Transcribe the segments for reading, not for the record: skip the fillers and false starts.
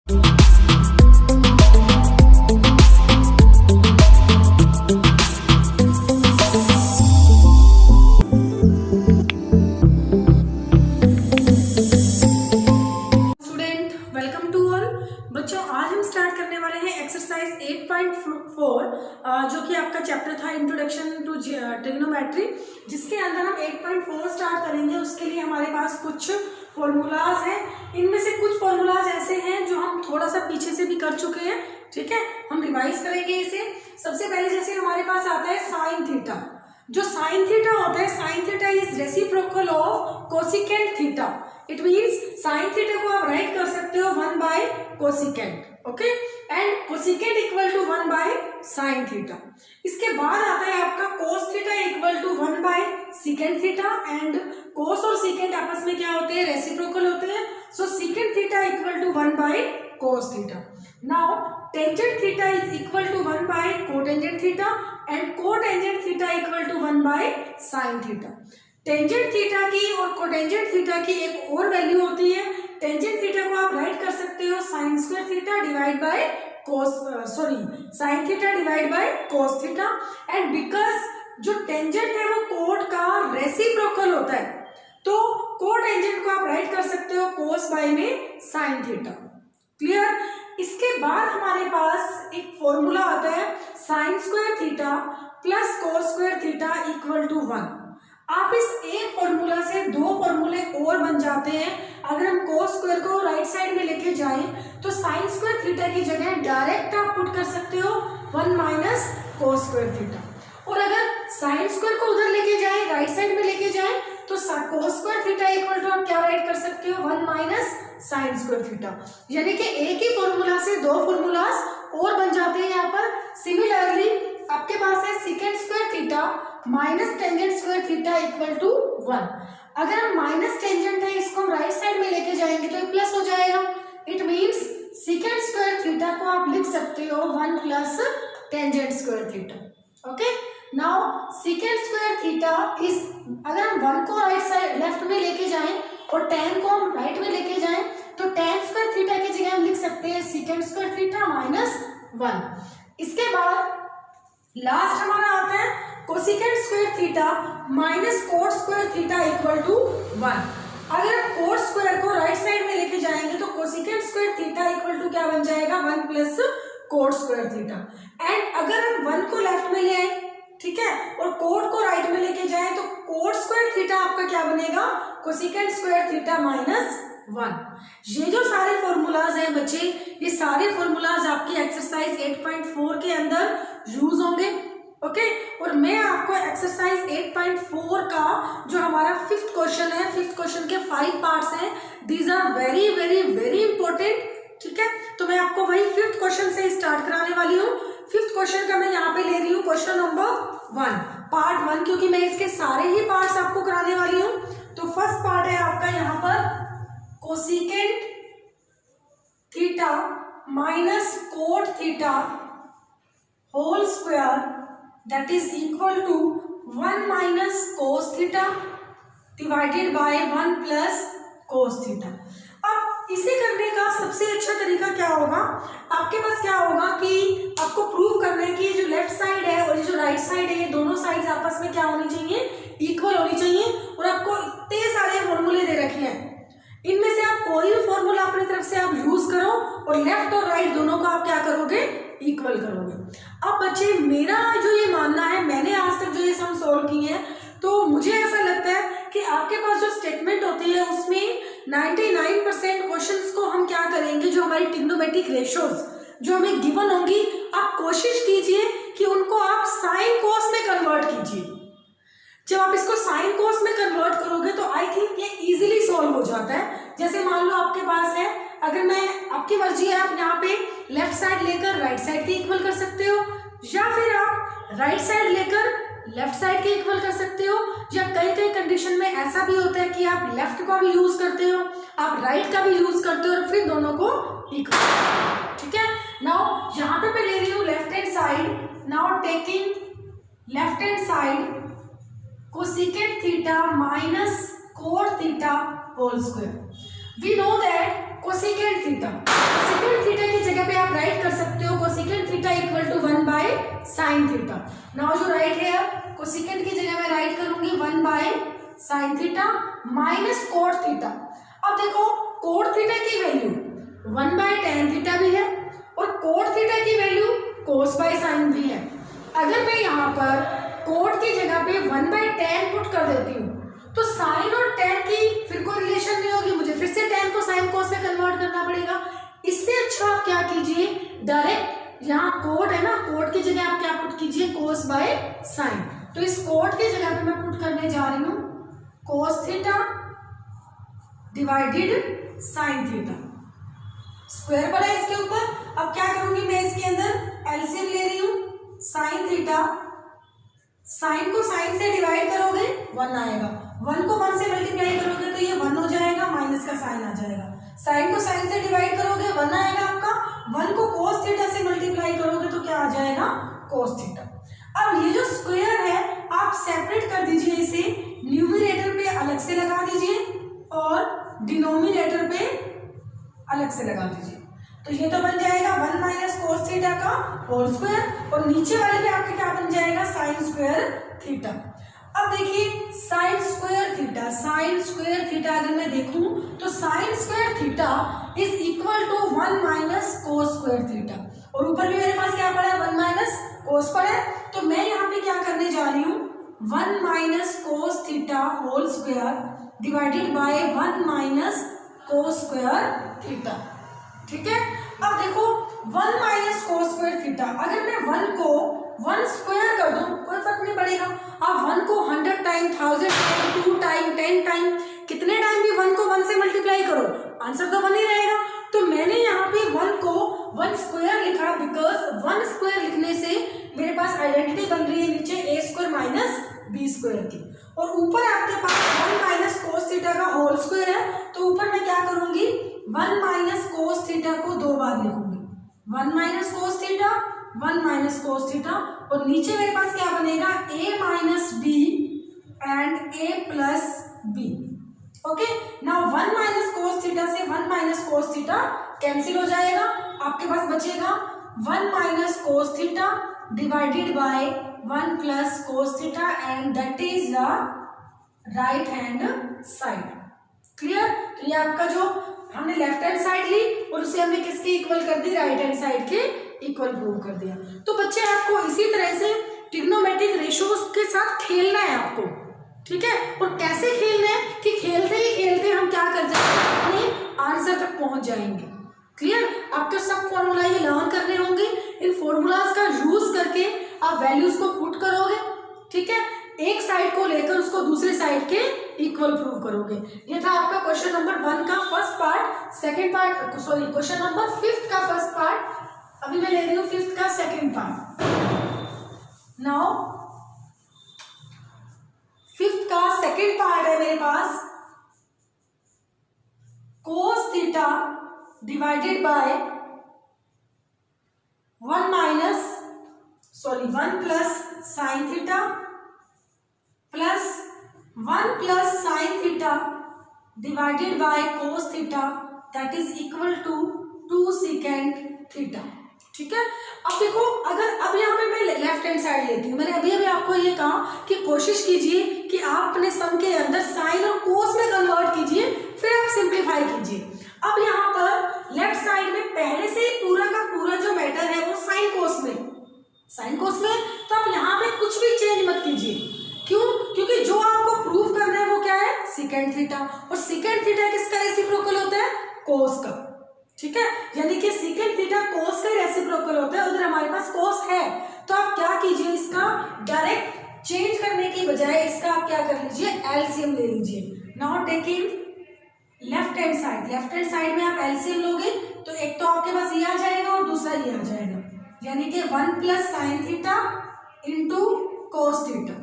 जो कि आपका चैप्टर था इंट्रोडक्शन टू ट्रिग्नोमेट्री, जिसके अंदर हम 8.4 स्टार्ट करेंगे। उसके लिए हमारे पास कुछ फॉर्मूलाज हैं। इनमें से कुछ फॉर्मूलाज ऐसे हैं जो हम थोड़ा सा पीछे से भी कर चुके हैं, ठीक है। हम रिवाइज करेंगे इसे। सबसे पहले जैसे हमारे पास आता है साइन थीटा। जो साइन थीटा होता है, sine theta is reciprocal of cosecant theta. It means sine theta को आप राइट कर सकते हो 1 by cosecant, okay, and cosecant equal to 1 bye sine theta. इसके बाद आता है आपका cos theta equal to 1 by secant theta, and cos और सिकेंट आपस में क्या होते हैं, रेसिप्रोकल होते हैं। So secant theta equal to 1 by cos theta. Now tangent theta is equal to 1 by cotangent theta, and cotangent theta equal to 1 bye sine theta. Tangent theta की और कोटेंजेंट थीटा की एक और वैल्यू होती है। Tangent theta को आप write कर सकते हो sign square theta divide by sine theta divide by cos theta, and because जो टेंजेंट है वो कोट का रेसिप्रोकल होता है, तो कोटेंजेंट को आप राइट कर सकते हो कोस बाय में साइन थीटा। क्लियर। इसके बाद हमारे पास एक फॉर्मूला आता है sine square theta plus cos square theta equal to 1। आप इस एक फॉर्मूला से दो फॉर्मूले और बन जाते हैं। अगर हम कोस स्क्वायर को राइट साइड में लेके जाएं तो साइन स्क्वायर थीटा की जगह डायरेक्ट आप पुट कर सकते हो 1 माइनस कोस स्क्वायर थीटा, और अगर साइन स्क्वायर को उधर लेके जाएं, राइट साइड में लेके जाएं, तो cos square theta equal to आप क्या राइट कर सकते हो 1 माइनस साइन स्क्वायर थीटा। यानी कि एक ही फॉर्मूला से दो फॉर्मूलाज और बन जाते हैं यहाँ पर। सिमिलरली आपके पास है secant square theta minus tangent square theta equal to 1। अगर हम माइनस टेंजेंट है इसको हम राइट साइड में लेके जाएंगे तो ये प्लस हो जाएगा। It means secant square theta को आप लिख सकते हो 1 plus tangent square theta. Okay, now secant square theta is, अगर हम 1 को राइट साइड लेफ्ट में लेके जाएं और tan को हम राइट में लेके जाएं तो tan स्क्वायर थीटा की जगह हम लिख सकते हैं सिकेंट स्क्वायर थीटा माइनस 1। इसके बाद लास्ट हमारा आता है cosecant square theta minus cot square theta equal to 1। अगर कोट स्क्वायर को राइट साइड में लेके जाएंगे तो cosecant square theta equal to क्या बन जाएगा 1 plus cot square theta. And अगर हम 1 को लेफ्ट में ले आए, ठीक है, और कोट को राइट में लेके जाए तो कोट स्क्वायर थीटा आपका क्या बनेगा कोसिकेंट स्क्वायर थीटा माइनस 1। ये जो सारे फॉर्मूलाज हैं बच्चे, ये सारे फॉर्मूलाज आपकी एक्सरसाइज 8.4 के अंदर यूज होंगे, ओके। और मैं आपको एक्सरसाइज 8.4 का जो हमारा 5th क्वेश्चन है, 5th क्वेश्चन के 5 पार्ट्स हैं, these are very very very important, ठीक है। तो मैं आपको वही 5th क्वेश्चन से स्टार्ट कराने वाली हूँ। 5th क्वेश्चन का मैं यहाँ पे ले रही हूँ क्वेश्चन नंबर 1, पार्ट 1, क्योंकि मैं इसके सारे ही पार्ट्स आपको कराने वाली हूँ। तो फर्स्ट पार्ट है आपका यहाँ पर cosecant theta minus cot theta whole square that is equal to 1 minus cos theta divided by 1 plus cos theta. अब इसे करने का सबसे अच्छा तरीका क्या होगा, आपके पास क्या होगा कि आपको प्रूव करना है कि ये जो लेफ्ट साइड है और ये जो राइट साइड है, ये दोनों साइड्स आपस में क्या होनी चाहिए, इक्वल होनी चाहिए। और आपको इतने सारे फॉर्मूले दे रखे हैं, इनमें से आप कोई भी फॉर्मूला अपनी तरफ से आप यूज करो और लेफ्ट और राइट दोनों को आप क्या करोगे, इक्वल करोगे। अब बच्चे मेरा जो ये मानना है, मैंने आज तक जो ये सम सॉल्व किए हैं, तो मुझे ऐसा लगता है कि आपके पास जो स्टेटमेंट होती है उसमें 99% क्वेश्चंस को हम क्या करेंगे, जो हमारी ट्रिग्नोमेट्रिक रेशियोज जो हमें गिवन होंगी, आप कोशिश कीजिए कि उनको आप साइन कोस में कन्वर्ट कीजिए। जब आप इसको साइन कोस में कन्वर्ट करोगे तो आई थिंक ये इजीली सॉल्व हो जाता है। जैसे मान लो आपके पास है, अगर मैं, आपकी मर्जी है, आप यहाँ पे लेफ्ट साइड लेकर राइट साइड के इक्वल कर सकते हो, या फिर आप राइट साइड लेकर लेफ्ट साइड के इक्वल कर सकते हो, या कई कई कंडीशन में ऐसा भी होता है कि आप लेफ्ट का भी यूज करते हो, आप राइट का भी यूज करते हो, और फिर दोनों को इक्वल, ठीक है। नाउ यहाँ पे मैं ले रही हूँ left hand side. Now taking left hand side cosecant theta minus cot theta whole square. We know that cosecant theta sine theta. Now जो राइट है कोसेकेंट की जगह मैं राइट करूंगी 1 bye sine theta minus cot theta. अब देखो cot theta की value 1 by tan theta भी है और कोट थीटा की वैल्यू कोस बाय साइन भी है। अगर मैं यहाँ पर कोट की जगह पे 1 बाय टेन पुट कर देती हूँ तो साइन और टेन की फिर कोई रिलेशन नहीं होगी, मुझे फिर से टेन को साइन कोस में कन्वर्ट करना पड़ेगा। इससे अच्छा आप क्या कीजिए, डायरेक्ट यहाँ कोट है ना, कोट की जगह आप क्या पुट कीजिए, कोस बाय साइन। तो इस कोट की जगह पे मैं पुट करने जा रही हूँ कोस theta divided sine theta, square पड़ा है इसके ऊपर। अब क्या करूंगी मैं, इसके अंदर एलसीएम ले रही हूँ, साइन थीटा, साइन को साइन से डिवाइड करोगे 1 आएगा, 1 को 1 से मल्टीप्लाई करोगे तो ये 1 हो जाएगा, माइनस का साइन आ जाएगा। साइन को साइन से डिवाइड करोगे 1 आएगा आपका, 1 को कोस थीटा से मल्टीप्लाई करोगे तो क्या आ जाएगा, कोस थीटा। अब ये जो स्क्वायर है आप सेपरेट कर दीजिए, इसे न्यूमरेटर पे अलग से लगा दीजिए और डिनोमिनेटर पे अलग से लगा दीजिए। तो ये तो बन जाएगा 1 माइनस कोस थीटा का होल स्क्वायर और नीचे वाले पे आपका क्या बन जाएगा, साइन स्क्वायर थीटा। अब देखिए sine square theta, sine square theta अगर मैं देखूं तो sine square theta is equal to 1 minus cos square theta, और ऊपर भी मेरे पास क्या पड़ा है, 1 माइनस कोस पड़ा है। तो मैं यहाँ पे क्या करने जा रही हूँ, 1 minus cos theta whole square divided by 1 minus cos square theta. ठीक है, अब देखो 1 माइनस कोस स्क्वायर थीटा, अगर मैं 1 को 1 स्क्वायर कर दूं कोई फर्क नहीं पड़ेगा। आप 1 को 100 टाइम, 1000 टाइम, 2 टाइम, 10 टाइम, कितने टाइम भी 1 को 1 से मल्टीप्लाई करो आंसर तो 1 ही रहेगा। तो मैंने यहाँ पे 1 को 1 स्क्वायर लिखा बिकॉज 1 स्क्वायर लिखने से मेरे पास आइडेंटिटी बन रही है नीचे ए स्क्वायर माइनस बी स्क्वायर की, और ऊपर आपके पास 1 माइनस कोस थीटा का होल स्क्वायर है। तो ऊपर मैं क्या करूंगी, 1 माइनस कोस थीटा को 2 बार लिखूंगी, 1 minus cos theta, 1 minus cos theta, और नीचे मेरे पास क्या बनेगा, a minus B and a plus B. Okay, now 1 minus cos theta से 1 माइनस कोस थीटा कैंसिल हो जाएगा, आपके पास बचेगा 1 minus cos theta divided by 1 plus cos theta and that is the right hand side. Clear. तो ये आपका जो हमने लेफ्ट हैंड साइड ली और उसे हमने किसके इक्वल कर दी, राइट हैंड साइड के इक्वल प्रूव कर दिया। तो बच्चे आपको इसी तरह से ट्रिग्नोमेट्रिक रेशियोज के साथ खेलना है आपको, ठीक है। और कैसे खेलना है कि खेलते ही खेलते हम क्या कर जाएंगे, अपने आंसर तक पहुंच जाएंगे। क्लियर, आपको सब फॉर्मूला ये लर्न करने होंगे, इन फॉर्मूलाज का यूज करके आप वैल्यूज को पुट करोगे, ठीक है। एक साइड को लेकर उसको दूसरे साइड के इक्वल प्रूव करोगे। ये था आपका क्वेश्चन नंबर 1 का first part. Second part, sorry question number 5 का फर्स्ट पार्ट, अभी मैं ले रही हूँ 5th का सेकंड पार्ट। नाउ 5th का सेकंड पार्ट है मेरे पास, cos theta divided by 1 plus sine theta plus 1 plus sine theta divided by cos theta that is equal to 2 secant theta. ठीक है, अब देखो अगर अब यहाँ पे मैं लेफ्ट हैंड साइड लेती हूँ, मैंने अभी आपको ये कहा कि कोशिश कीजिए कि आप अपने सम के अंदर साइन और कोस में कन्वर्ट कीजिए, फिर आप सिंप्लीफाई कीजिए। अब यहाँ पर लेफ्ट साइड में पहले से ही पूरा का पूरा जो मैटर है वो साइन कोस में, तो आप यहाँ पे कुछ भी चेंज मत कीजिए। क्यों? क्योंकि जो आपको प्रूव करना है वो क्या है, सेकेंड थीटा, और सेकेंड थीटा किसका रेसिप्रोकल होता है, कोस का। ठीक है, यानी कि सेकेंड थीटा कोस का रेसिप्रोकल होता है, उधर हमारे पास कोस है। तो आप क्या कीजिए, इसका डायरेक्ट चेंज करने की बजाय इसका आप क्या कर लीजिए, एलसीएम ले लीजिए। Now taking left hand side में आप एलसीएम लोगे तो एक तो आपके पास ये आ जाएगा और दूसरा ये आ जाएगा, यानी कि 1 plus sine theta into cos theta.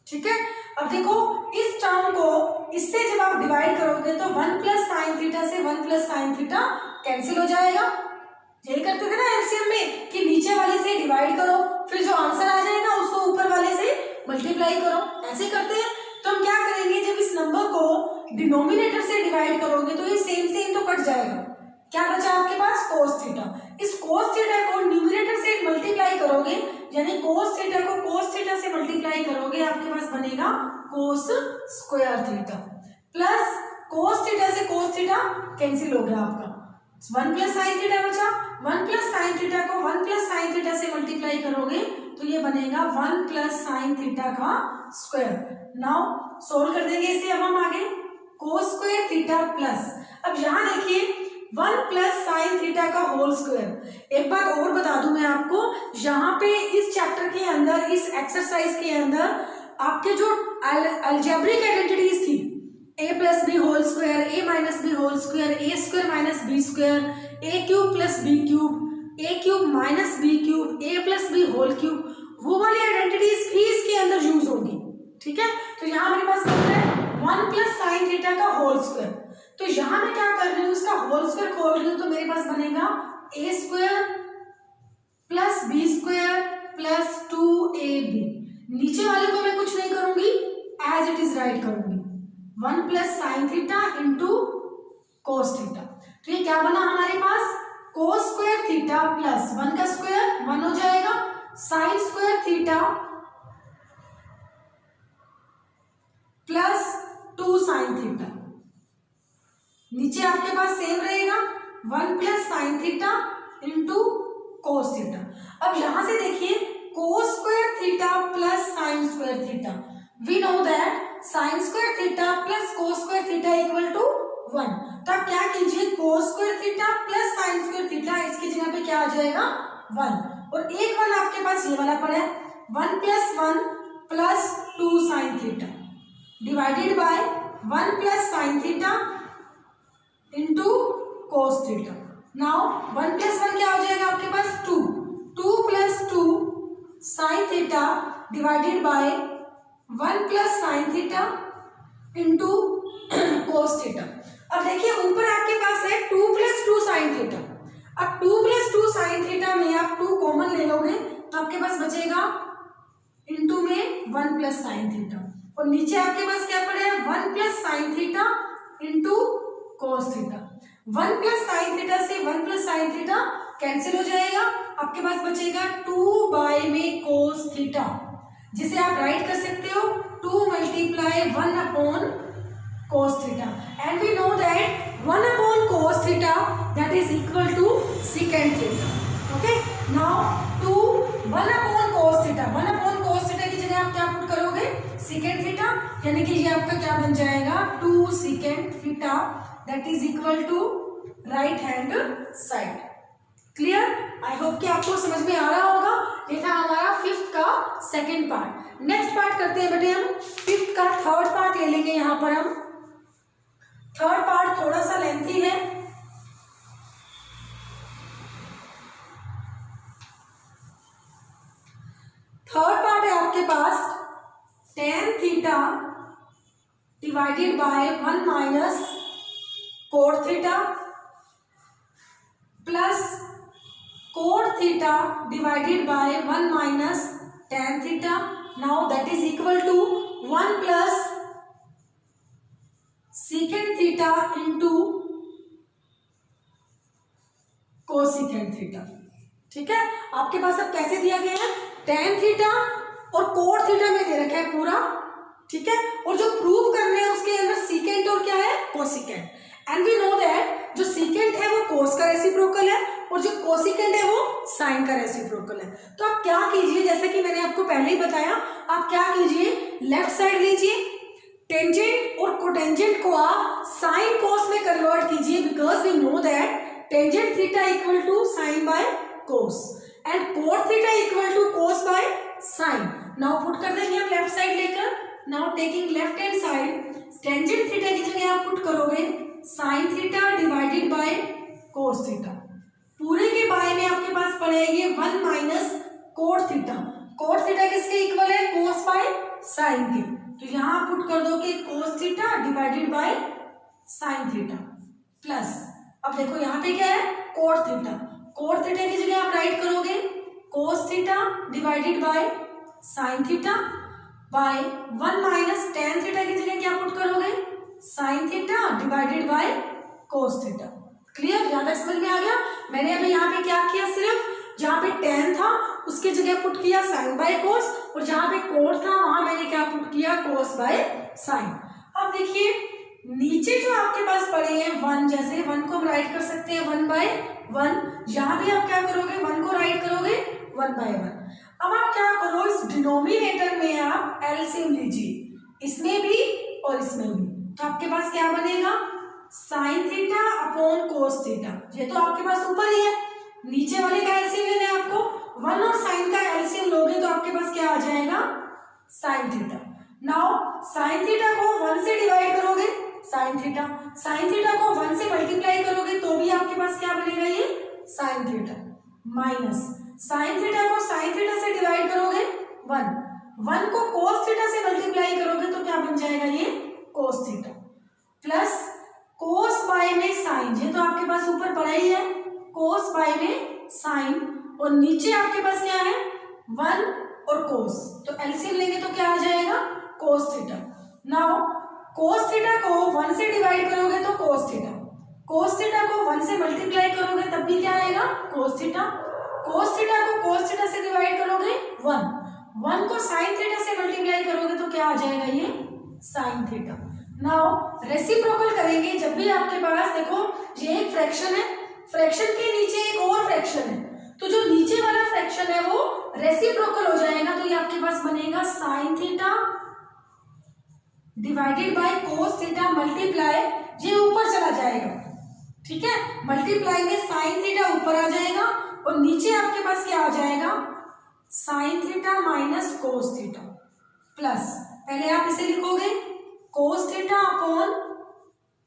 ठीक है, अब देखो इस टर्म को इससे जब आप डिवाइड करोगे तो 1 प्लस साइन थीटा से 1 प्लस साइन थीटा कैंसिल हो जाएगा। यही करते थे ना एलसीएम में कि नीचे वाले से डिवाइड करो, फिर जो आंसर आ जाएगा उसको ऊपर वाले से मल्टीप्लाई करो, ऐसे करते हैं। तो हम क्या करेंगे, जब इस नंबर को डिनोमिनेटर से डिवाइड करोगे तो ये सेम तो कट जाएगा। क्या बचा आपके पास, कोस थीटा। इस कोस थीटा को न्यूमरेटर से मल्टीप्लाई करोगे, यानी कोस बनेगा कोस square theta plus cos theta से कोस थीटा कैंसिल हो गया आपका, 1 प्लस साइन थीटा बचा, 1 प्लस साइन थीटा को 1 प्लस साइन थीटा से मल्टीप्लाई करोगे तो ये बनेगा 1 प्लस साइन थीटा का स्क्वायर। नाउ सोल्व कर देंगे इसे अब हम आगे, कोस स्क्वायर थीटा प्लस, अब यहाँ देखिए 1 प्लस साइन थीटा का होल स्क्वायर। एक बात और बता दूं मैं आपको, यहाँ पे इस चैप्टर के अंदर, इस एक्सरसाइज के अंदर आपके जो अलजेब्रिक आइडेंटिटीज थी, a plus B whole square, a minus B whole square, A square minus B square, A cube plus B cube, A cube minus B cube, A plus B whole cube, वो वाली identities भी इसके अंदर use होगी। ठीक है, तो यहाँ मेरे पास बन रहा है 1 प्लस साइन थीटा का होल स्क्वायर, तो यहाँ मैं क्या कर रही हूँ, उसका होल स्क्वायर खोल रही हूँ तो मेरे पास बनेगा a square plus B square plus 2ab, नीचे वाले को मैं कुछ नहीं करूंगी, एज इट इज राइट करूंगी, 1 plus sine theta into cos theta. तो ये क्या बना हमारे पास, कोस स्क्वायर थीटा प्लस 1 का स्क्वायर 1 हो जाएगा, sine square theta plus 2 sine theta, नीचे आपके पास सेम रहेगा 1 plus sine theta into cos theta. अब यहां से देखिए cos square theta plus sine square theta, we know that sine square theta plus cos square theta equal to 1, तो आप क्या कीजिए, कोस square theta plus sine square theta, इसकी जगह पे क्या आ जाएगा 1, और एक 1 आपके पास ये वाला पड़ा है, 1 plus 1 plus 2 sine theta divided by 1 plus sine theta into cos theta. Now 1 plus 1 क्या हो जाएगा आपके पास 2, 2 plus 2 sine theta divided by 1 plus sine theta into cos theta. अब देखिए ऊपर आपके पास है 2 प्लस 2 साइन थीटा, अब 2 प्लस 2 साइन थीटा में आप 2 कॉमन ले लोगे तो आपके पास बचेगा इंटू में 1 प्लस साइन थीटा, और नीचे आपके पास क्या पड़े 1 plus sine theta into cos theta. 1 plus sine theta से 1 प्लस साइन थीटा कैंसिल हो जाएगा, आपके पास बचेगा 2 बाय में कोस थीटा, जिसे आप राइट कर सकते हो 2 multiply 1 upon cos theta, and we know that 1 upon cos theta that is equal to secant theta. Okay, now 2 1 upon cos theta, 1 upon cos theta की जगह आप क्या पुट करोगे, सेकेंड थीटा, यानी कि ये आपका क्या बन जाएगा 2 secant theta that is equal to right hand side. Clear, I hope कि आपको समझ में आ रहा होगा। ये था हमारा 5th का सेकेंड पार्ट। नेक्स्ट पार्ट करते हैं बेटे, हम 5th का 3rd पार्ट ले लेंगे। यहाँ पर हम 3rd पार्ट थोड़ा सा लेंथी है, थर्ड पार्ट है आपके पास tan theta divided by 1 minus cot theta plus cot theta divided by 1 minus tan theta, now that is equal to 1 plus secant theta into cosecant theta. ठीक है, आपके पास अब कैसे दिया गया है, tan थीटा और कोट थीटा में दे रखा है पूरा। ठीक है, और जो प्रूव करने हैं उसके अंदर सीकेंट और क्या है cosecant, and we know that जो सीकेंट है वो कोस का रेसिप्रोकल है और जो कोसेकेंट है वो साइन का रेसिप्रोकल है। तो आप क्या कीजिए, जैसे कि मैंने आपको पहले ही बताया, आप क्या कीजिए, लेफ्ट साइड लीजिए, टेंजेंट और कोटेंजेंट को आप साइन कोस में कन्वर्ट कीजिए, because we know that tangent theta equal to sine by cos and cot theta equal to cos by sine. Now put कर देंगे हम लेफ्ट साइड लेकर, now taking left hand side, tangent theta की जगह आप put करोगे sine theta divided by cos theta, पूरे के बाय में आपके पास पड़ेगी 1 minus cot theta. Cot theta किसके इक्वल है, कोस बाय साइन के, तो यहां पुट कर दोगे कोस theta divided by sine theta plus, अब देखो यहाँ पे क्या है कोट थीटा, कोट थीटा की जगह आप राइट करोगे कोस theta divided by sine theta by 1 minus tan theta की जगह क्या पुट करोगे sine theta divided by cos theta. Clear, यहाँ तक समझ में आ गया। मैंने अभी यहाँ पे क्या किया, सिर्फ जहाँ पे tan था उसकी जगह पुट किया sin बाय cos, और जहाँ पे cot था वहां मैंने क्या पुट किया, cos बाय sin। अब देखिए नीचे जो आपके पास पड़े हैं 1, जैसे 1 को हम राइट कर सकते हैं 1 बाय 1, यहाँ भी आप क्या करोगे 1 को राइट करोगे 1 बाय 1। अब आप क्या करो, इस डिनोमिनेटर में आप एलसीएम लीजिए, इसमें भी और इसमें भी, तो आपके पास क्या बनेगा sine theta upon cos theta. ये तो आपके पास ऊपर ही है, नीचे वाले का एलसीएम लेना है आपको, 1 और साइन का एलसीएम लोगे तो आपके पास क्या आ जाएगा sine theta. Now sine theta को 1 से डिवाइड करोगे साइन थीटा को 1 से मल्टीप्लाई करोगे तो भी आपके पास क्या बनेगा ये sign theta, minus sine theta को साइन थीटा से डिवाइड करोगे 1 को कोस थीटा से मल्टीप्लाई करोगे तो क्या बन जाएगा ये cos theta, plus cos by में साइन, ये तो आपके पास ऊपर पड़ा ही है, कोस बाय में साइन, और नीचे आपके पास क्या है 1 और कोस, तो एलसीएम लेंगे तो क्या आ जाएगा कोस थीटा। नाउ कोस थीटा को 1 से डिवाइड करोगे तो कोस थीटा को 1 से मल्टीप्लाई करोगे तब भी क्या आएगा कोस थीटा को कोस थीटा से डिवाइड करोगे 1 को साइन थीटा से मल्टीप्लाई करोगे तो क्या आ जाएगा ये साइन थीटा। नाउ रेसिप्रोकल करेंगे, जब भी आपके पास देखो ये एक फ्रैक्शन है, फ्रैक्शन के नीचे एक और फ्रैक्शन है, तो जो नीचे वाला फ्रैक्शन है वो रेसिप्रोकल हो जाएगा, तो ये आपके पास बनेगा sign theta divided by cos theta multiply, ये ऊपर चला जाएगा, ठीक है, मल्टीप्लाई में साइन थीटा ऊपर आ जाएगा और नीचे आपके पास क्या आ जाएगा sign theta minus cos theta, plus पहले आप इसे लिखोगे cos theta upon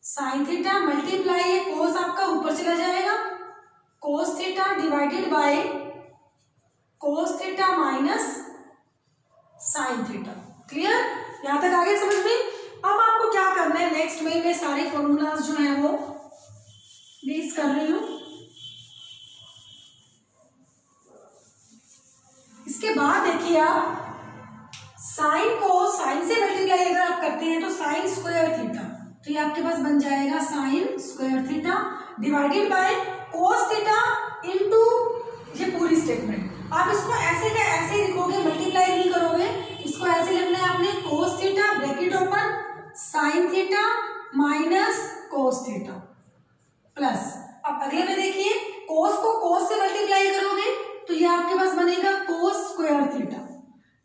sine theta multiply, ये कोस आपका ऊपर चला जाएगा, कोस theta divided by cos theta minus sine theta. Clear, यहां तक आगे समझ में। अब आपको क्या करना है, नेक्स्ट में मैं सारे फॉर्मूलाज जो है वो बेस कर रही हूं, इसके बाद देखिए आप साइन को साइन से मल्टीप्लाई अगर आप करते हैं तो साइन स्क्वायर थीटा, तो ये आपके पास बन जाएगा sine square theta divided by cos theta into ये पूरी स्टेटमेंट। आप इसको ऐसे क्या ऐसे ही लिखोगे, मल्टीप्लाई नहीं करोगे, इसको ऐसे लिखना है आपने cos theta bracket open sign theta minus cos theta plus, अब अगले में देखिए कोस को कोस से मल्टीप्लाई करोगे तो ये आपके पास बनेगा कोस square theta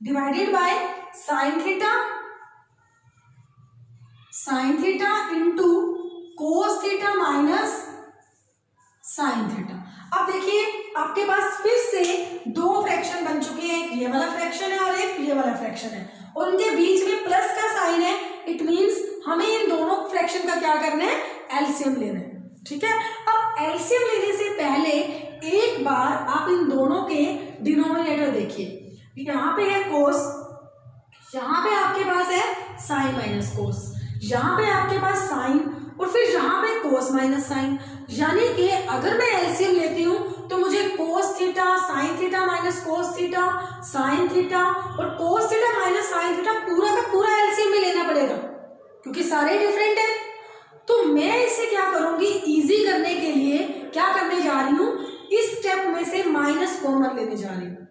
divided by sine theta into cos theta minus sine theta. अब देखिए आपके पास फिर से दो फ्रैक्शन बन चुके हैं, एक ये वाला फ्रैक्शन है और एक ये वाला फ्रैक्शन है, और उनके बीच में प्लस का साइन है, इट मींस हमें इन दोनों फ्रैक्शन का क्या करना है एलसीएम लेना है, ठीक है। अब एलसीएम लेने से पहले एक बार आप इन दोनों के डिनोमिनेटर देखिए, यहाँ पे है कोस, यहाँ पे आपके पास है साइन माइनस कोस, यहाँ पे आपके पास साइन और फिर यहाँ पे कोस माइनस साइन, यानी कि अगर मैं एलसीएम लेती हूँ तो मुझे cos theta sine theta minus cos theta sine theta और cos theta minus sine theta पूरा का पूरा एलसीएम में लेना पड़ेगा, क्योंकि सारे डिफरेंट हैं। तो मैं इसे क्या करूंगी, इजी करने के लिए क्या करने जा रही हूँ, इस स्टेप में से माइनस कॉमन लेने जा रही हूँ,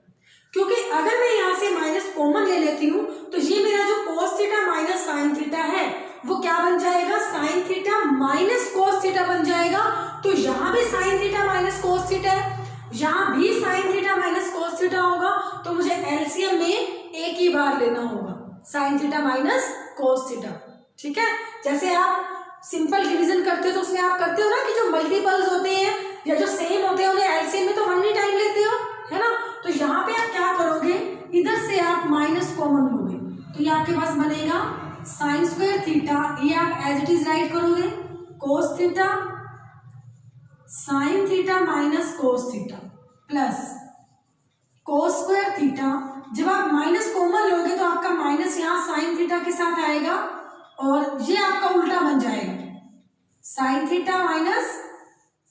क्योंकि अगर मैं यहाँ से माइनस कॉमन ले लेती हूँ तो ये मेरा जो कोस थीटा माइनस साइन थीटा है वो क्या बन जाएगा, sign theta minus cos theta बन जाएगा। तो यहाँ भी sign theta minus cos theta है, यहाँ भी sign theta minus cos theta होगा, तो मुझे एलसीएम में एक ही बार लेना होगा, sign theta minus cos theta, ठीक है। जैसे आप सिंपल डिवीजन करते हो तो उसमें आप करते हो ना कि जो मल्टीपल्स होते हैं या जो सेम होते हैं उन्हें एलसीएम में तो वन ही टाइम लेते हो, है ना। तो यहाँ पे आप क्या करोगे, इधर से आप माइनस कॉमन लोगे, तो ये आपके पास बनेगा साइन स्क्वायर थीटा, ये आप एज इट इज राइट करोगे कोस theta sine theta minus cos theta plus cos square theta. जब आप माइनस कॉमन लोगे तो आपका माइनस यहाँ साइन थीटा के साथ आएगा और ये आपका उल्टा बन जाएगा sign theta minus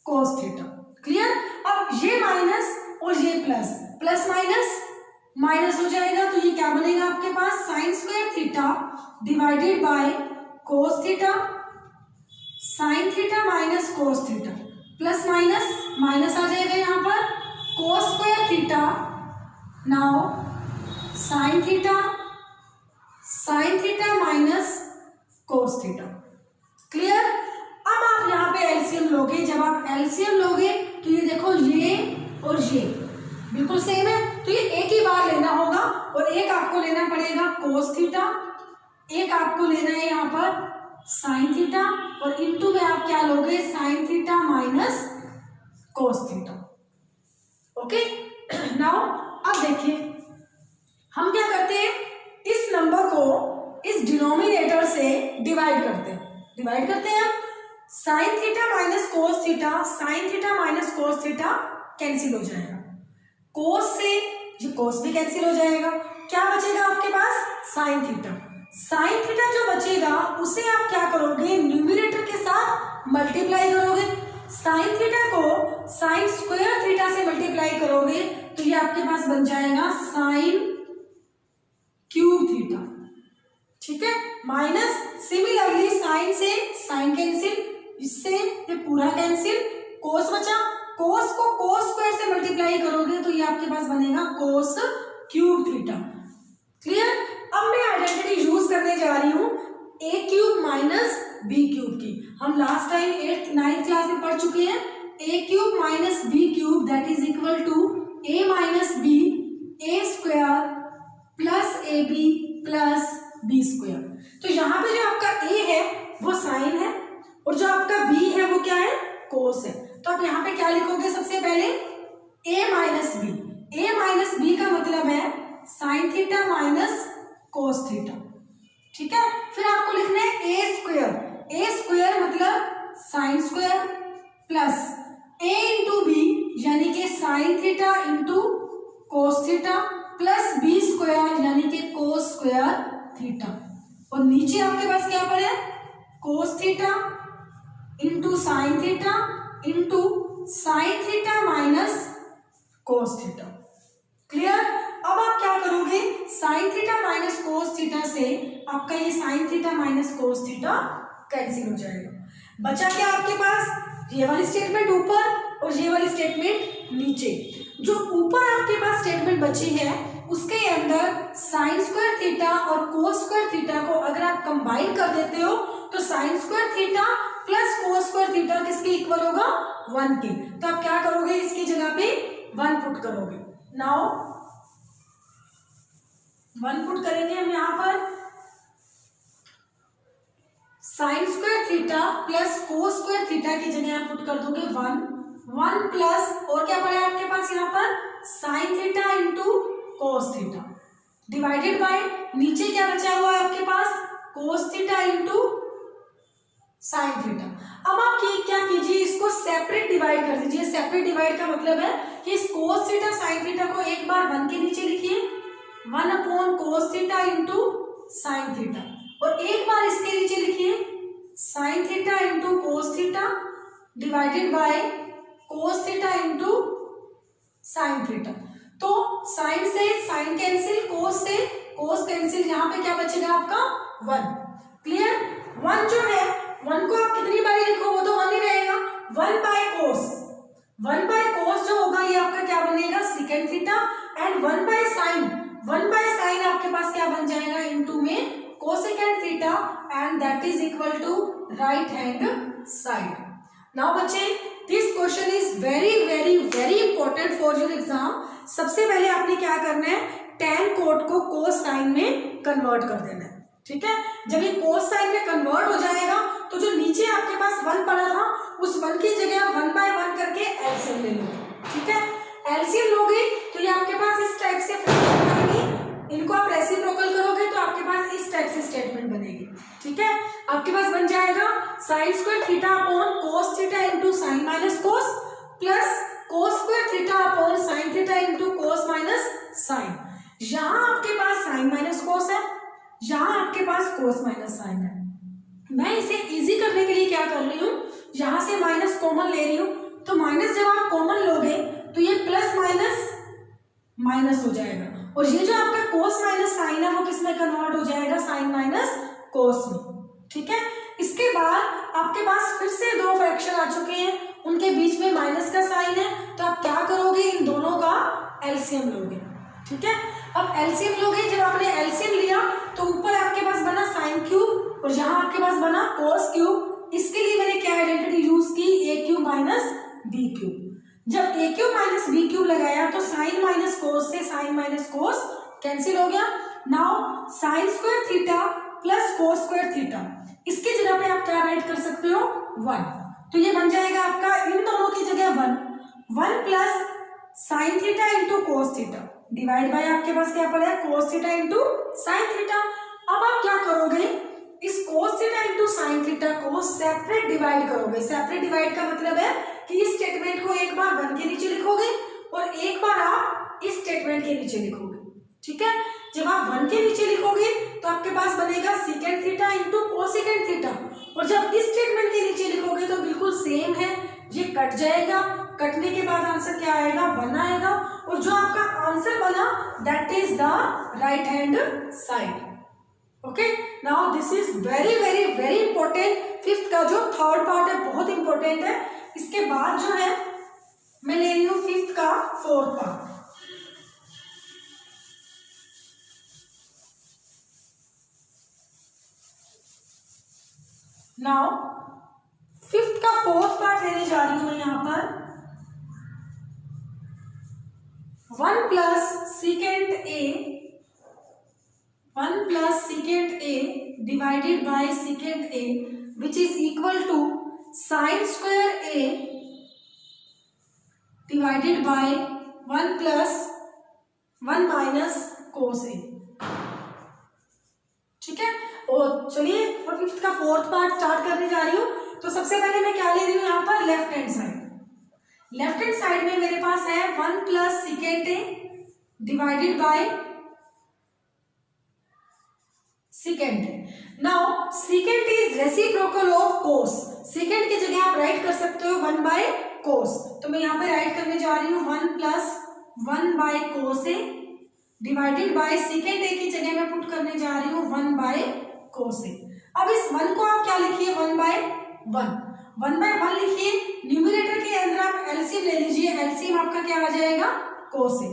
cos theta. Clear. अब ये माइनस और ये प्लस, प्लस माइनस माइनस हो जाएगा, तो ये क्या बनेगा आपके पास, sine square theta divided by cos theta sine theta minus cos theta plus minus minus आ जाएगा यहाँ पर cos square now sine theta minus cos theta. Clear. अब आप यहाँ पे एलसीएम लोगे, जब आप एलसीएम लोगे तो ये देखो ये और ये बिल्कुल सेम है, तो ये एक ही बार लेना होगा और एक आपको लेना पड़ेगा कोस थीटा, एक आपको लेना है यहाँ पर साइन थीटा और इनटू में आप क्या लोगे sign theta minus cos theta. Okay. Now अब देखिए हम क्या करते हैं, इस नंबर को इस डिनोमिनेटर से डिवाइड करते हैं हम। Sign theta minus cos theta, sine theta minus cos theta cancel हो जाएगा, कोस से ये कोस भी कैंसिल हो जाएगा, क्या बचेगा आपके पास साइन थीटा। साइन थीटा जो बचेगा उसे आप क्या करोगे, न्यूमरेटर के साथ मल्टीप्लाई करोगे। साइन थीटा को साइन स्क्वायर थीटा से मल्टीप्लाई करोगे तो ये आपके पास बन जाएगा साइन क्यूब थीटा। ठीक है। माइनस सिमिलरली साइन से साइन कैंसिल, इससे ये पूरा कैंसिल, कोस बचा, कोस को कोस स्क्वायर से मल्टीप्लाई करोगे तो ये आपके पास बनेगा कोस क्यूब थीटा। क्लियर। अब मैं आइडेंटिटी यूज करने जा रही हूं ए क्यूब माइनस बी क्यूब की। हम last time 8th 9th class में पढ़ चुके हैं a cube minus B cube that is equal to A minus B a square plus a b plus B square. तो यहाँ पे जो आपका ए है वो साइन है और जो आपका बी है वो क्या है, कोस है। तो आप यहाँ पे क्या लिखोगे, सबसे पहले a minus B, a minus B का मतलब है sine theta minus cos theta. ठीक है। फिर आपको लिखना है a स्क्वायर मतलब sine square plus a into B यानी कि sine theta into cos theta plus B square यानी कि कोस स्क्वायर थीटा। और नीचे आपके पास क्या पड़ा है, कोस theta into sine theta into sine theta minus cos theta. Clear. अब आप क्या करोगे, sine theta minus cos theta से आपका ये sign theta minus cos theta cancel हो जाएगा। बचा क्या आपके पास, ये वाली स्टेटमेंट ऊपर और ये वाली स्टेटमेंट नीचे। जो ऊपर आपके पास स्टेटमेंट बची है उसके अंदर साइन स्क्वायर थीटा और कोस स्क्वायर थीटा को अगर आप कंबाइन कर देते हो तो sine square theta plus cos square theta किसके इक्वल होगा, 1 के। तो आप क्या करोगे, इसकी जगह पे 1 पुट करोगे। नाउ 1 पुट करेंगे हम यहाँ पर, sign square theta plus cos square theta की जगह आप पुट कर दोगे 1 प्लस और क्या पड़ा है आपके पास यहाँ पर sine theta into cos theta divided by नीचे क्या बचा हुआ है आपके पास, cos theta into sine theta. अब आप क्या कीजिए, इसको सेपरेट डिवाइड कर दीजिए। सेपरेट डिवाइड का मतलब है कि इस कोस थीटा साइन थीटा को एक बार 1 के नीचे लिखिए, 1 upon cos theta into sine theta, और एक बार इसके नीचे लिखिए sign theta into cos theta divided by cos theta into sine theta. तो साइन से साइन कैंसिल, कोस से कोस कैंसिल, यहाँ पे क्या बचेगा आपका 1। क्लियर। 1 जो है 1 को आप कितनी बार लिखो, वो तो 1 ही रहेगा। 1 बाय कोस, 1 बाय कोस जो होगा ये आपका क्या बनेगा, secant theta, and 1 bye sine, 1 bye sine आपके पास क्या बन जाएगा, इनटू में cosecant theta, and that is equal to right hand side. Now बच्चे this question is very very very important for your exam. सबसे पहले आपने क्या करना है, tan कोट को कोस साइन में कन्वर्ट कर देना है। ठीक है। जब ये कोस साइन में कन्वर्ट हो जाएगा तो जो नीचे आपके पास 1 पड़ा था उस 1 की जगह आप 1 बाय 1 करके एलसीएम ले लोगे। ठीक है। एलसीएम लोगे तो ये आपके पास इस टाइप से फ्रैक्शन बनेगी, इनको आप रेसिप्रोकल करोगे तो आपके पास इस टाइप से स्टेटमेंट बनेगी। ठीक है। आपके पास बन जाएगा sine square theta upon cos theta into sine minus cos plus cos square theta upon sine theta into cos minus sine. यहाँ आपके पास साइन माइनस कोस है, यहाँ आपके पास कोस माइनस साइन है। मैं इसे इजी करने के लिए क्या कर रही हूँ, यहाँ से माइनस कॉमन ले रही हूँ, तो माइनस जब आप कॉमन लोगे तो ये प्लस माइनस माइनस हो जाएगा, और ये जो आपका कोस माइनस साइन है वो किस में कन्वर्ट हो जाएगा, साइन माइनस कोस में। ठीक है। इसके बाद आपके पास फिर से 2 फ्रैक्शन आ चुके हैं, उनके बीच में माइनस का साइन है, तो आप क्या करोगे, इन दोनों का एलसीएम लोगे। ठीक है। अब एलसीएम लोगे, जब आपने एलसीएम लिया तो ऊपर आपके पास बना साइन क्यूब और यहाँ आपके पास बना कोस क्यूब। इसके लिए मैंने क्या आइडेंटिटी यूज की, ए क्यूब माइनस बी क्यूब। जब ए क्यूब माइनस बी क्यूब लगाया तो साइन माइनस कोस से साइन माइनस कोस कैंसिल हो गया। Now sine square theta plus cos square theta, इसकी जगह पे आप क्या राइट कर सकते हो, 1। तो ये बन जाएगा आपका इन दोनों की जगह 1 plus sine theta into cos theta divide by आपके पास क्या पड़ा है, कोस थीटा इंटू साइन थीटा। अब आप क्या करोगे, इस कोस थीटा इंटू साइन थीटा को सेपरेट डिवाइड करोगे। सेपरेट डिवाइड का मतलब है कि इस स्टेटमेंट को एक बार 1 के नीचे लिखोगे और एक बार आप इस स्टेटमेंट के नीचे लिखोगे। ठीक है, जब आप 1 के नीचे लिखोगे तो आपके पास बनेगा secant theta into cosecant theta, और जब इस स्टेटमेंट के नीचे लिखोगे तो बिल्कुल सेम है, ये कट जाएगा। कटने के बाद आंसर क्या आएगा, 1 आएगा, और जो आपका आंसर बना that is the right hand side. Okay, now this is very very very important. Fifth का जो थर्ड पार्ट है बहुत इंपॉर्टेंट है। इसके बाद जो है मैं ले रही हूं फिफ्थ का फोर्थ पार्ट। नाउ फिफ्थ का फोर्थ पार्ट लेने जा रही हूं मैं यहां पर 1 plus secant a divided by secant a which is equal to sine square a divided by 1 plus 1 minus cos a. ठीक है, और चलिए फिफ्थ का फोर्थ पार्ट स्टार्ट करने जा रही हूं। तो सबसे पहले मैं क्या ले रही हूं यहाँ पर, left hand side. Left hand side में मेरे पास है 1 plus secant a divided by secant A. Now secant is reciprocal of cos. Secant की जगह आप राइट कर सकते हो 1 बाय कोस। तो मैं यहाँ पे राइट करने जा रही हूँ 1 plus 1 by cos A divided by secant ए की जगह मैं पुट करने जा रही हूँ 1 बाय कोस ए। अब इस 1 को आप क्या लिखिए, 1 बाय 1 लिखिए। न्यूमरेटर के अंदर आप एलसीएम ले लीजिए। एलसीएम आपका क्या आ जाएगा, कोस ए।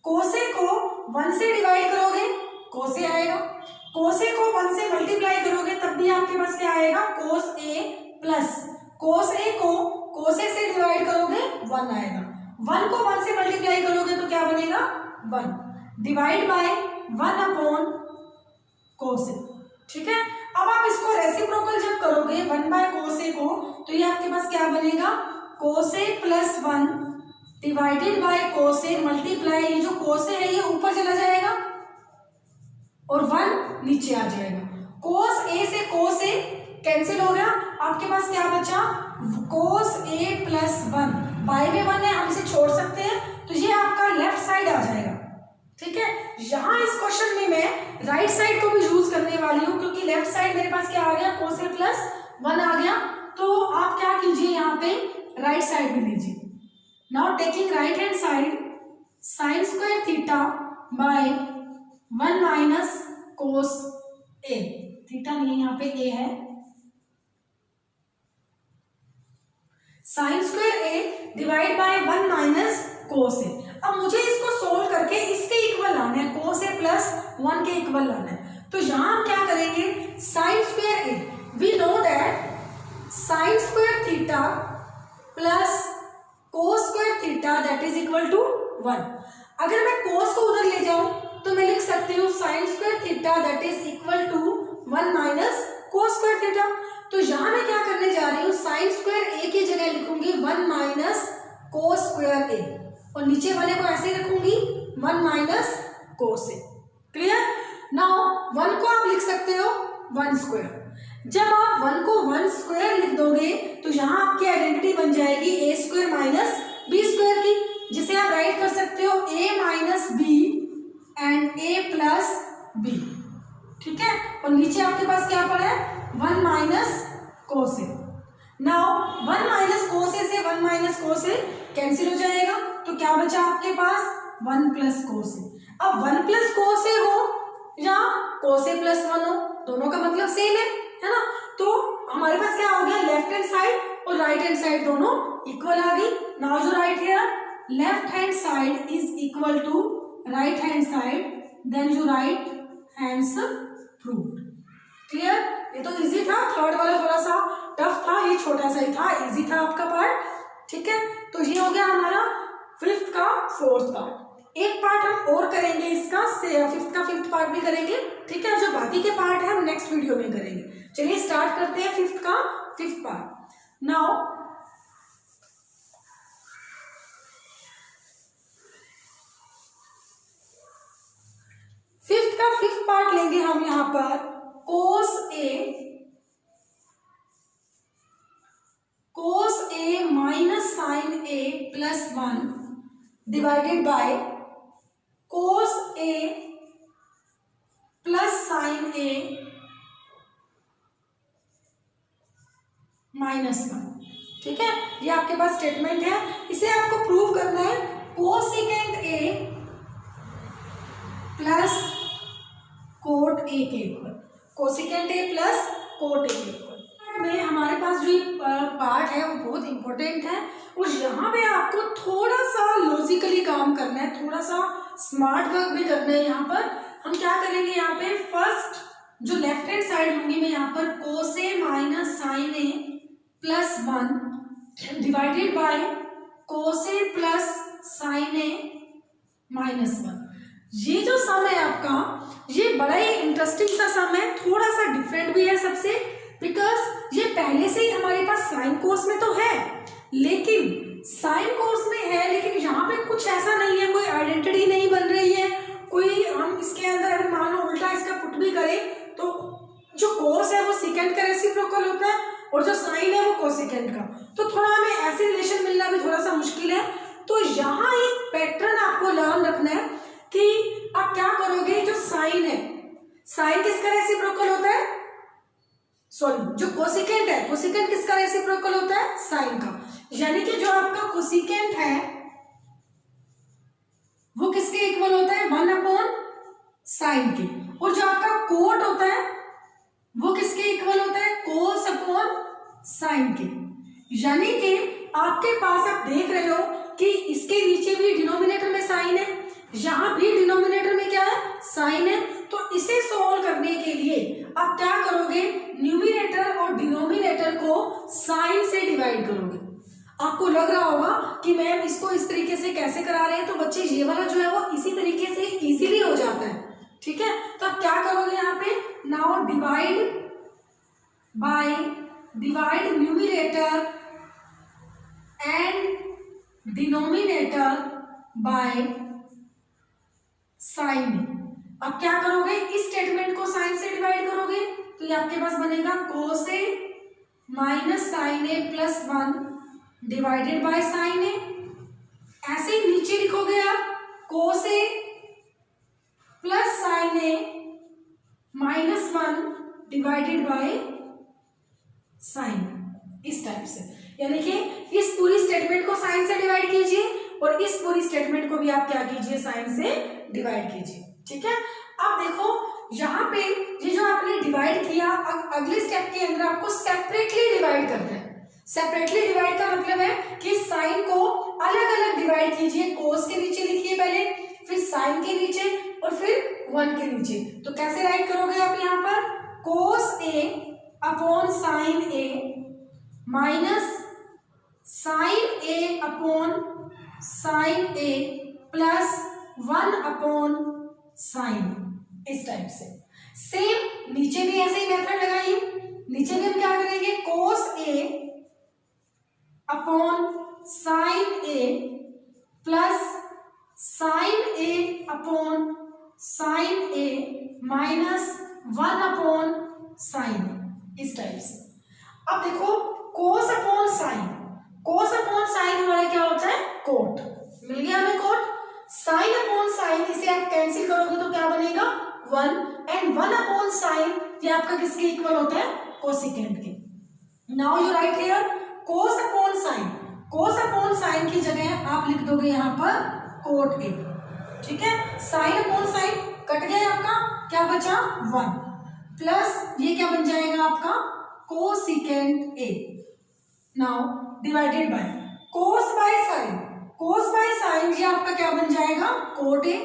कोस ए को 1 से डिवाइड करोगे कोस ए आएगा। कोस ए को 1 से मल्टीप्लाई करोगे तब भी आपके पास क्या आएगा, कोस ए प्लस कोस ए को कोस ए से डिवाइड करोगे 1 आएगा। 1 को 1 से मल्टीप्लाई करोगे तो क्या बनेगा, 1 divide by 1 upon cos a. ठीक है, अब आप इसको रेसिप्रोकल जब करोगे 1 बाय कोस ए को तो ये आपके पास क्या बनेगा, cos a plus 1 divided by cos a multiply, ये जो कोस ए है ये ऊपर चला जाएगा और 1 नीचे आ जाएगा। कोस ए से कोस ए कैंसिल हो गया, आपके पास क्या बचा, कोस ए प्लस 1। बाय में 1 है, हम इसे छोड़ सकते हैं, तो ये आपका लेफ्ट साइड आ जाएगा। ठीक है, यहां इस क्वेश्चन में मैं राइट साइड को भी यूज करने वाली हूं क्योंकि लेफ्ट साइड मेरे पास क्या आ गया, कोस ए प्लस 1 आ गया। तो आप क्या कीजिए, यहाँ पे राइट साइड भी लीजिए। Now taking right hand side, sine square theta by 1 minus cos a. Theta नहीं, यहाँ पे ए है। Sine square a divide by 1 minus cos a. अब मुझे इसको सोल्व करके इसके इक्वल लाना है, कोस ए प्लस 1 के इक्वल लाना है। तो यहां हम क्या करेंगे, sine square A, we know that sine square theta plus cos square theta that is equal to 1। अगर मैं कोस को उधर ले जाऊं तो मैं लिख सकती हूँ sine square theta that is equal to 1 minus cos square theta. तो यहां मैं क्या करने जा रही हूँ, साइन स्क्वायर ए की जगह लिखूंगी 1 माइनस कोस स्क्वायर ए और नीचे वाले को ऐसे रखूंगी 1 माइनस कोस ए। क्लियर। नाउ 1 को आप लिख सकते हो 1 स्क्वायर। जब आप 1 को 1 स्क्वायर लिख दोगे तो यहां आपकी आइडेंटिटी बन जाएगी a square minus B square की, जिसे आप राइट कर सकते हो a minus B and a plus b. ठीक है, और नीचे आपके पास क्या पड़ा है, 1 माइनस कोस ए। नाउ 1 माइनस कोस ए से 1 माइनस कोस ए कैंसिल हो जाएगा, तो क्या बचा आपके पास, 1 प्लस कोस ए। अब 1 प्लस कोस ए हो या कोस ए प्लस 1 हो, दोनों का मतलब सेम है ना। तो हमारे पास क्या हो गया, लेफ्ट हैंड साइड और राइट हैंड साइड दोनों इक्वल आ गई। नाउ जो राइट है, left hand side is equal to right hand side, then you right hands proved. Clear? ये तो इजी था, थर्ड वाला थोड़ा सा टफ था, ये छोटा सा ही था, इजी था आपका पार्ट। ठीक है, तो ये हो गया हमारा फिफ्थ का फोर्थ पार्ट। एक पार्ट हम और करेंगे इसका, फिफ्थ का फिफ्थ पार्ट भी करेंगे। ठीक है, जो बाकी के पार्ट है हम नेक्स्ट वीडियो में करेंगे। चलिए स्टार्ट करते हैं फिफ्थ का फिफ्थ पार्ट। नाउ फिफ्थ का फिफ्थ पार्ट लेंगे हम यहां पर cos a minus sin a plus 1 divided by cos a plus sin a minus 1। ठीक है, ये आपके पास स्टेटमेंट है, इसे आपको प्रूव करना है। Cosecant a plus coat a के equal, cosecant a plus coat a के इक्वल में हमारे पास जो पार्ट है वो बहुत इंपॉर्टेंट है, और यहाँ पे आपको थोड़ा सा लॉजिकली काम करना है, थोड़ा सा स्मार्ट वर्क भी करना है। यहाँ पर हम क्या करेंगे, यहाँ पे फर्स्ट जो लेफ्ट हैंड साइड लूंगी मैं यहाँ पर cos a minus sin a plus 1 divided by cos a plus sin a minus 1। ये जो सम है आपका, ये बड़ा ही इंटरेस्टिंग सा सम है, थोड़ा सा डिफरेंट भी है सबसे, बिकॉज ये पहले से ही हमारे पास साइन कोस में तो है, लेकिन साइन कोस में है, लेकिन यहाँ पे कुछ ऐसा नहीं है, कोई आइडेंटिटी नहीं बन रही है, कोई हम इसके अंदर अगर मान लो उल्टा इसका पुट भी करें तो जो कोस है वो सेकेंड का रेसिप्रोकल होता है और जो साइन है वो कोसेकेंट का, तो थोड़ा हमें ऐसे रिलेशन मिलना भी थोड़ा सा मुश्किल है। तो यहाँ एक पैटर्न आपको लर्न रखना है कि आप क्या करोगे, जो साइन है, साइन किसका रेसिप्रोकल होता है, सॉरी जो कोसेकेंट है, कोसेकेंट किसका रेसिप्रोकल होता है, साइन का। यानी कि जो आपका कोसेकेंट है वो किसके इक्वल होता है, 1 अपॉन साइन के, और जो आपका कोट होता है वो किसके इक्वल होता है, कोस अपॉन साइन के। यानी कि आपके पास आप देख रहे हो कि इसके नीचे भी डिनोमिनेटर में साइन है, यहां भी डिनोमिनेटर में क्या है, साइन है। तो इसे सोल्व करने के लिए आप क्या करोगे, न्यूमिनेटर और डिनोमिनेटर को साइन से डिवाइड करोगे। आपको लग रहा होगा कि मैम इसको इस तरीके से कैसे करा रहे हैं, तो बच्चे ये वाला जो है वो इसी तरीके से इजीली हो जाता है। ठीक है, तो आप क्या करोगे यहाँ पे, now divide numerator and denominator by sine. अब क्या करोगे, इस स्टेटमेंट को साइन से डिवाइड करोगे, तो ये आपके पास बनेगा cos a minus sine a plus 1 divided by sine a। ऐसे ही नीचे लिखोगे आप cos a plus sine a minus 1 divided by sine, इस टाइप से। यानी कि इस पूरी स्टेटमेंट को साइन से डिवाइड कीजिए और इस पूरी स्टेटमेंट को भी आप क्या कीजिए, साइन से डिवाइड कीजिए। ठीक है, अब देखो यहाँ पे ये जो आपने डिवाइड किया, अगले स्टेप के अंदर आपको सेपरेटली डिवाइड करना है। सेपरेटली डिवाइड का मतलब है कि साइन को अलग अलग डिवाइड कीजिए, कोस के नीचे लिखिए पहले, फिर साइन के नीचे और फिर 1 के नीचे। तो कैसे राइट करोगे आप यहाँ पर, cos a upon sine a minus sine a upon sine a plus 1 upon sine, इस टाइप से। सेम नीचे भी ऐसे ही मेथड लगाइए, नीचे भी हम क्या करेंगे, cos a upon sine a plus sine a upon sine a minus 1 upon sine, इस टाइप से। अब देखो cos upon sine, cos upon sine हमारा क्या होता है, कोट। मिल गया हमें कोट। साइन अपॉन साइन, इसे आप कैंसिल करोगे तो क्या बनेगा, 1, एंड 1 अपॉन साइन ये आपका किसके इक्वल होता है, कोसेकेंट के। Now you right here cos upon sine, cos upon sine की जगह आप लिख दोगे यहाँ पर कोट a। ठीक है, साइन अपॉन साइन कट गया आपका, क्या बचा, 1 प्लस ये क्या बन जाएगा आपका, cosecant a। Now divided by cos by sine, cos by sine ये आपका क्या बन जाएगा, कोट a।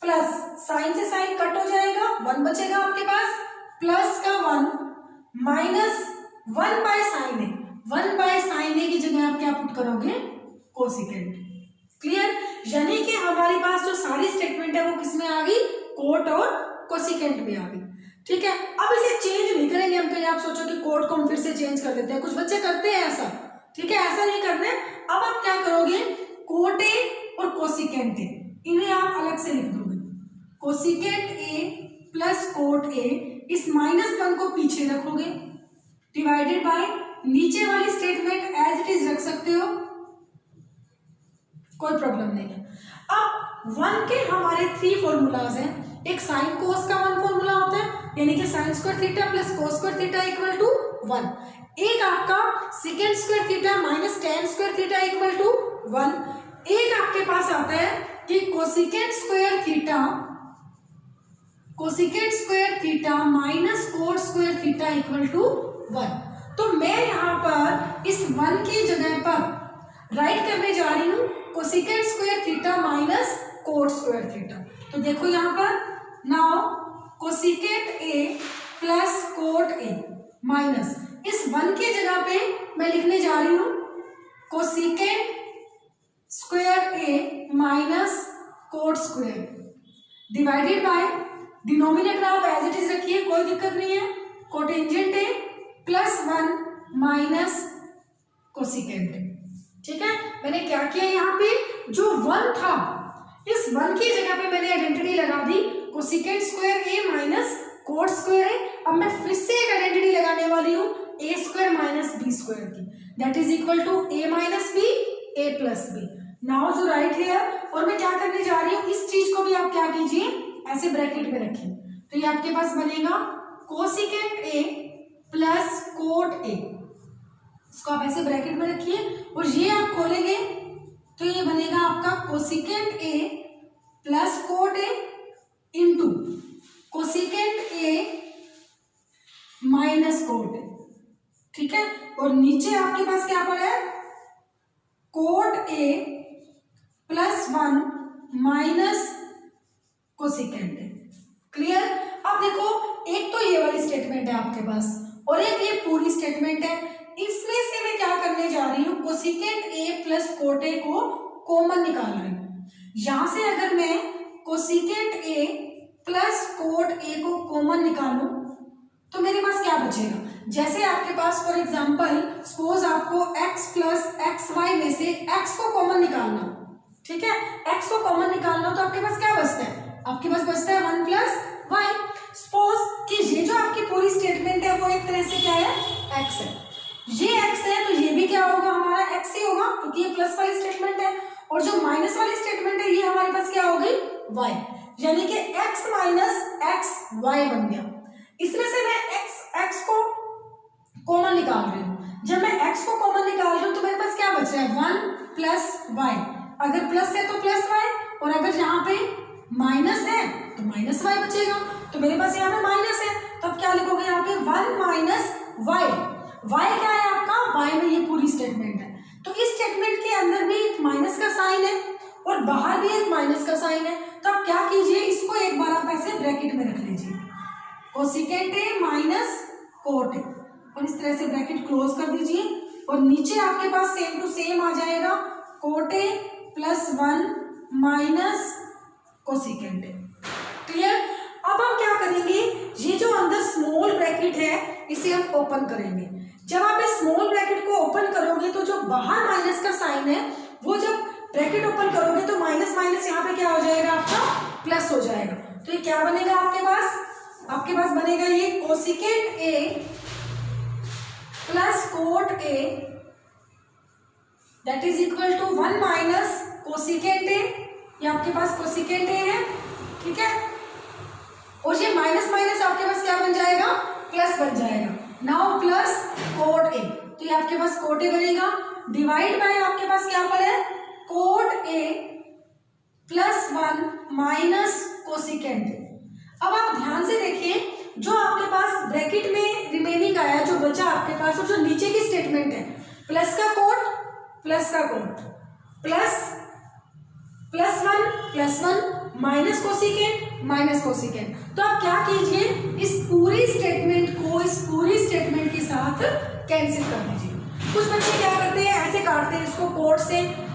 प्लस साइन से साइन कट हो जाएगा, 1 बचेगा आपके पास, प्लस का 1 minus 1 bye sine a, 1 bye sine a की जगह आप क्या पुट करोगे, कोसिकेंट। क्लियर? यानी कि हमारे पास जो सारी स्टेटमेंट है वो किसमें आ गई, कोट और कोसिकेंट में आ गई। ठीक है, अब इसे चेंज नहीं करेंगे हम, कहीं आप सोचो कि कोट को हम फिर से चेंज कर देते हैं, कुछ बच्चे करते हैं ऐसा। ठीक है, ऐसा नहीं करना है। अब आप क्या करोगे, कोट ए और कोसिकेंट ए इन्हें आप अलग से लिख दोगे, कोसिकेंट ए प्लस कोट ए, इस -1 को पीछे रखोगे, डिवाइडेड बाय नीचे वाली स्टेटमेंट एज इट इज रख सकते हो, कोई प्रॉब्लम नहीं है। अब 1 के हमारे 3 फॉर्मूलाज हैं। एक साइन कोस का 1 फॉर्मूला होता है, यानी कि sine square theta plus cos square theta equal to 1। एक आपका second square theta minus tan square theta equal to 1। एक आपके पास आता है कि cosecant square theta minus cot square theta equal to 1। तो मैं यहाँ पर इस 1 की जगह पर राइट करने जा रही हूँ cosecant square theta minus cot square theta. तो देखो यहाँ पर now cosecant A plus cot A minus इस 1 की जगह पे मैं लिखने जा रही हूँ cosecant square A minus cot square divided by denominator आप एज इट इज रखिए, कोई दिक्कत नहीं है, cotangent A plus 1 minus cosecant. ठीक है, मैंने क्या किया यहाँ पे, जो 1 था इस 1 की जगह पे मैंने आइडेंटिटी लगा दी cosecant square A minus cot square A. अब मैं फिर से एक आइडेंटिटी लगाने वाली हूँ A square minus B square की, that is equal to A minus B A plus B. Now जो राइट है, और मैं क्या करने जा रही हूँ, इस चीज को भी आप क्या कीजिए, ऐसे ब्रैकेट में रखिए। तो ये आपके पास बनेगा कोसिकेंट ए प्लस कोट ए, इसको आप ऐसे ब्रैकेट में रखिए, और ये आप खोलेंगे तो ये बनेगा आपका cosecant A plus cot A into cosecant A minus cot A. ठीक है, और नीचे आपके पास क्या पड़ा है, cot A plus 1 minus cosecant A. Clear? अब देखो, एक तो ये वाली स्टेटमेंट है आपके पास और एक ये पूरी स्टेटमेंट है। इसमें से मैं क्या करने जा रही हूँ, कोसिकेंट ए प्लस कोट ए को कॉमन निकाल रही हूँ। यहां से अगर मैं कोसिकेंट ए प्लस कोट ए को कॉमन निकालूं तो मेरे पास क्या बचेगा, जैसे आपके पास फॉर एग्जांपल सपोज आपको x प्लस एक्स वाई में से x को कॉमन निकालना, ठीक है, x को कॉमन निकालना, तो आपके पास क्या बचता है, आपके पास बचता है 1 प्लस वाई। सपोज कि ये जो आपकी पूरी स्टेटमेंट है वो एक तरह से क्या है, x है, ये x है, तो ये भी क्या होगा, हमारा x ही होगा, क्योंकि ये प्लस वाली स्टेटमेंट है, और जो माइनस वाली स्टेटमेंट है ये हमारे पास क्या हो गई, y, यानी कि x माइनस एक्स वाई बन गया। इसमें से मैं x को कॉमन निकाल रही हूँ, जब मैं x को कॉमन निकाल रही हूँ तो मेरे पास क्या बच रहा है, 1 प्लस वाई, अगर प्लस है तो प्लस वाई, और अगर यहाँ पे माइनस है तो माइनस वाई बचेगा, तो मेरे पास यहाँ पे माइनस है, तो अब क्या लिखोगे यहाँ पे 1 माइनस वाई। वाई क्या है आपका, वाई में ये पूरी स्टेटमेंट है, तो इस स्टेटमेंट के अंदर भी एक माइनस का साइन है और बाहर भी एक माइनस का साइन है, तो आप क्या कीजिए, इसको एक बार आप ऐसे ब्रैकेट में रख लीजिए, cosecant A minus cot A, और इस तरह से ब्रैकेट क्लोज कर दीजिए, और नीचे आपके पास सेम टू सेम आ जाएगा cot A plus 1 minus cosecant A. Clear? अब हम क्या करेंगे, ये जो अंदर स्मॉल ब्रैकेट है इसे हम ओपन करेंगे। जब आप इस स्मॉल ब्रैकेट को ओपन करोगे तो जो बाहर माइनस का साइन है वो जब ब्रैकेट ओपन करोगे तो माइनस माइनस यहाँ पे क्या हो जाएगा, आपका प्लस हो जाएगा। तो ये क्या बनेगा आपके पास बनेगा ये cosecant A plus cot A that is equal to 1 minus cosecant A, ये आपके पास कोसिकेंट ए है, ठीक है, और ये माइनस माइनस आपके पास क्या बन जाएगा, प्लस बन जाएगा। नाउ प्लस कोट ए, तो ये आपके पास कोट ए बनेगा, डिवाइड बाय आपके पास क्या पड़ा है, cot A plus 1 minus cosecant ए। अब आप ध्यान से देखिए, जो आपके पास ब्रैकेट में रिमेनिंग आया, जो बचा आपके पास, और जो नीचे की स्टेटमेंट है, प्लस का cot plus 1 plus 1 minus cosecant. तो आप क्या कीजिए, इस पूरी स्टेटमेंट के साथ कैंसिल कर दीजिए। कुछ बच्चे क्या करते हैं, ऐसे काटते हैं इसको,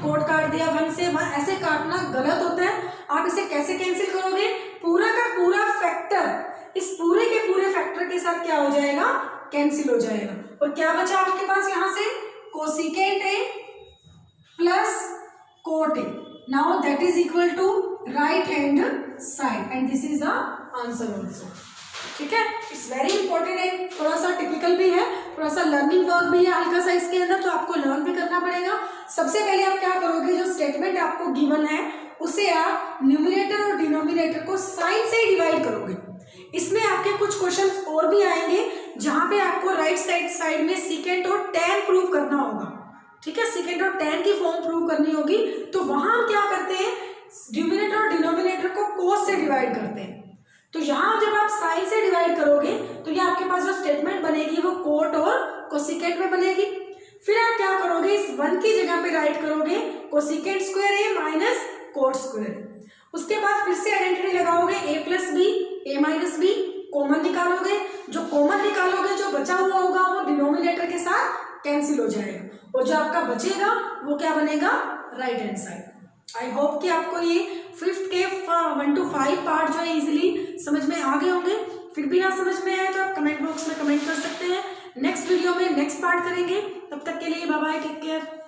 कोट काट दिया 1 से 1, ऐसे काटना गलत होता है। आप इसे कैसे कैंसिल करोगे, पूरा का पूरा फैक्टर इस पूरे के पूरे फैक्टर के साथ क्या हो जाएगा, कैंसिल हो जाएगा। और क्या बचा आपके पास यहाँ से, cosecant A plus cot A. Now that is equal to right hand side and this is the answer also. ठीक है, इट्स वेरी इंपॉर्टेंट है, थोड़ा सा टिपिकल भी है, थोड़ा सा लर्निंग वर्क भी है हल्का सा इसके अंदर, तो आपको लर्न भी करना पड़ेगा। सबसे पहले आप क्या करोगे, जो स्टेटमेंट आपको गिवन है उसे आप न्यूमरेटर और डिनोमिनेटर को साइन से डिवाइड करोगे। इसमें आपके कुछ क्वेश्चंस और भी आएंगे जहां पे आपको राइट साइड में सीकेंट और टैन प्रूव करना होगा। ठीक है, सीकेंट और टैन की फॉर्म प्रूव करनी होगी, तो वहां हम क्या करते हैं, न्यूमरेटर और डिनोमिनेटर को कोस से डिवाइड करते हैं। तो यहाँ जब आप साइन से डिवाइड करोगे तो ये आपके पास जो स्टेटमेंट बनेगी वो कोट और कोसिकेंट में बनेगी। फिर आप क्या करोगे, इस 1 की जगह पे राइट करोगे cosecant square A minus cot square. उसके बाद फिर से आइडेंटिटी लगाओगे, ए प्लस बी ए माइनस बी, कॉमन निकालोगे। जो कॉमन निकालोगे, जो बचा हुआ होगा वो डिनोमिनेटर के साथ कैंसिल हो जाएगा, और जो आपका बचेगा वो क्या बनेगा, राइट हैंड साइड। आई होप कि आपको ये 5th के 1 to 5 पार्ट जो है इजीली समझ में आ गए होंगे। फिर भी ना समझ में आए तो आप कमेंट बॉक्स में कमेंट कर सकते हैं। नेक्स्ट वीडियो में नेक्स्ट पार्ट करेंगे, तब तक के लिए बाय बाय, टेक केयर।